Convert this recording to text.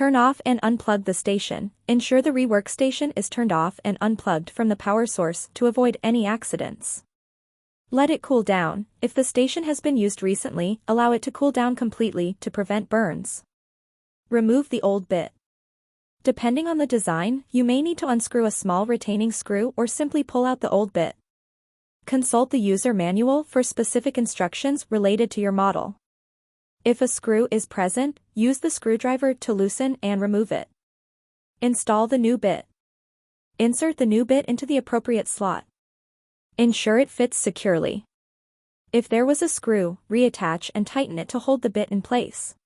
Turn off and unplug the station. Ensure the rework station is turned off and unplugged from the power source to avoid any accidents. Let it cool down. If the station has been used recently, allow it to cool down completely to prevent burns. Remove the old bit. Depending on the design, you may need to unscrew a small retaining screw or simply pull out the old bit. Consult the user manual for specific instructions related to your model. If a screw is present, use the screwdriver to loosen and remove it. Install the new bit. Insert the new bit into the appropriate slot. Ensure it fits securely. If there was a screw, reattach and tighten it to hold the bit in place.